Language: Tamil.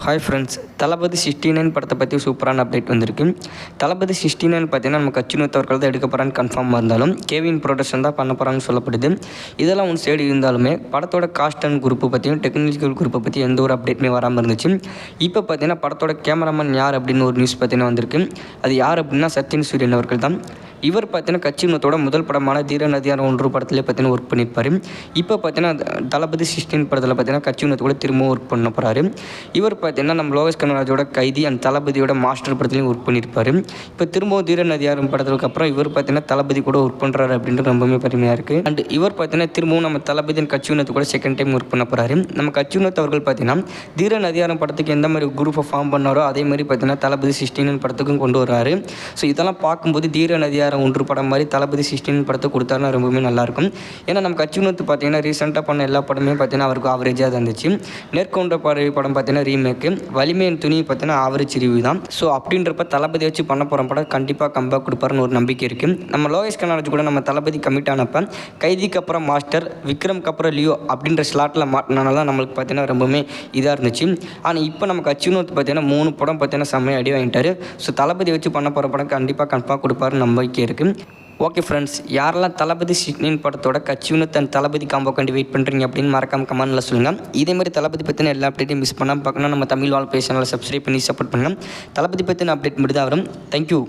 ஹாய் ஃப்ரெண்ட்ஸ், தளபதி 69 படத்தை பற்றி சூப்பரான அப்டேட் வந்திருக்கு. தளபதி 69 பார்த்தீங்கன்னா நம்ம கச்சினத்தவர்கள் தான் எடுக்க போகிறான்னு கன்ஃபார்மாக இருந்தாலும் கேவின் ப்ரொடக்ஷன் தான் பண்ண போகிறான்னு சொல்லப்படுது. இதெல்லாம் ஒன்று சைடு இருந்தாலுமே படத்தோட காஸ்ட் அண்ட் குரூப்பை பற்றியும் டெக்னிக்கல் குரூப்பை பற்றி எந்த ஒரு அப்டேட்டுமே வராமல் இருந்துச்சு. இப்போ பார்த்தீங்கன்னா படத்தோட கேமராமேன் யார் அப்படின்னு ஒரு நியூஸ் பார்த்தீங்கன்னா வந்திருக்கு. அது யார் அப்படின்னா சத்யன் சூரியன் அவர்கள் தான். இவர் பார்த்தீங்கன்னா கச்சினத்தோட முதல் படமான தீர நதியான 1 படத்திலே பார்த்தீங்கன்னா ஒர்க் பண்ணியிருப்பார். இப்போ பார்த்தீங்கன்னா தளபதி 16 படத்தில் பார்த்தீங்கன்னா கச்சினத்தோட திரும்பவும் ஒர்க் பண்ண போகிறாரு. இவர் பார்த்தீங்கன்னா நம்ம லோகேஷ் கனகராஜோட கைதி அண்ட் தளபதியோட மாஸ்டர் படத்துலையும் ஒர்க் பண்ணியிருப்பார். இப்போ திரும்பவும் தீர நதியாரும் படத்துக்கு அப்புறம் இவர் பார்த்தீங்கன்னா தளபதி கூட ஒர்க் பண்ணுறாரு அப்படின்றது ரொம்பவே பெருமையாக இருக்குது. அண்ட் இவர் பார்த்தீங்கன்னா திரும்பவும் நம்ம தளபதி கச்சினத்து கூட செகண்ட் டைம் ஒர்க் பண்ண போகிறாரு. நம்ம கச்சினத் அவர்கள் பார்த்தீங்கன்னா தீர நதியாரம் படத்துக்கு எந்த மாதிரி குரூப்பை ஃபார்ம் பண்ணாரோ அதே மாதிரி பார்த்தீங்கன்னா தளபதி 16 படத்துக்கும் கொண்டு வர்றாரு. ஸோ இதெல்லாம் பார்க்கும்போது தீர நதியாரம் 1 படம் மாதிரி தளபதி 16 படத்தை கொடுத்தாருன்னா ரொம்பவே நல்லாயிருக்கும். ஏன்னா நம்ம கச்சினத்து பார்த்தீங்கன்னா ரீசெண்டாக பண்ண எல்லா படமே பார்த்தீங்கன்னா அவருக்கு ஆவரேஜாக தான் இருந்துச்சு. நேர்கொண்ட படம் பார்த்தீங்கன்னா ரீமேக்கு, வலிமையின் துணி பார்த்தீங்கன்னா ஆவரேஜ் ரிவ்யூ தான். ஸோ அப்படின்றப்ப தளபதி வச்சு பண்ண போகிற படம் கண்டிப்பாக கம்பேக் கொடுப்பாருன்னு ஒரு நம்பிக்கை இருக்குது. நம்ம லோகேஷ் கனகராஜ் கூட நம்ம தளபதி கமிட் ஆனப்போ கைதிக்கு அப்புறம் மாஸ்டர், விக்ரம்க்கு அப்புறம் லியோ அப்படின்ற ஸ்லாட்டில் மாட்டினால தான் நம்மளுக்கு பார்த்தீங்கன்னா ரொம்பவே இதாக இருந்துச்சு. ஆனால் இப்போ நம்ம கச்சினத்து பார்த்தீங்கன்னா 3 படம் பார்த்தீங்கன்னா செம்மையாக அடி வாங்கிட்டாரு. ஸோ தளபதி வச்சு பண்ண போகிற படம் கண்டிப்பாக கன்ஃபார்ம் கொடுப்பாருன்னு நம்பிக்கை இருக்குது. ஓகே ஃப்ரெண்ட்ஸ், யாரெல்லாம் தளபதி 16 படத்தோட கச்சினத் அண்ட் தளபதி காம்போ கண்டி வெயிட் பண்ணுறீங்க அப்படின்னு மறக்காம கமெண்ட்டில் சொல்லுங்கள். இதே மாதிரி தளபதி பற்றின எல்லா அப்டேட்டையும் மிஸ் பண்ணாமல் பார்க்கணும் நம்ம தமிழ் வாழ் பேச சப்ஸ்கிரைப் பண்ணி சப்போர்ட் பண்ணுங்கள். தளபதி பற்றின அப்டேட் மட்டும் தான் வரும். தேங்க்யூ.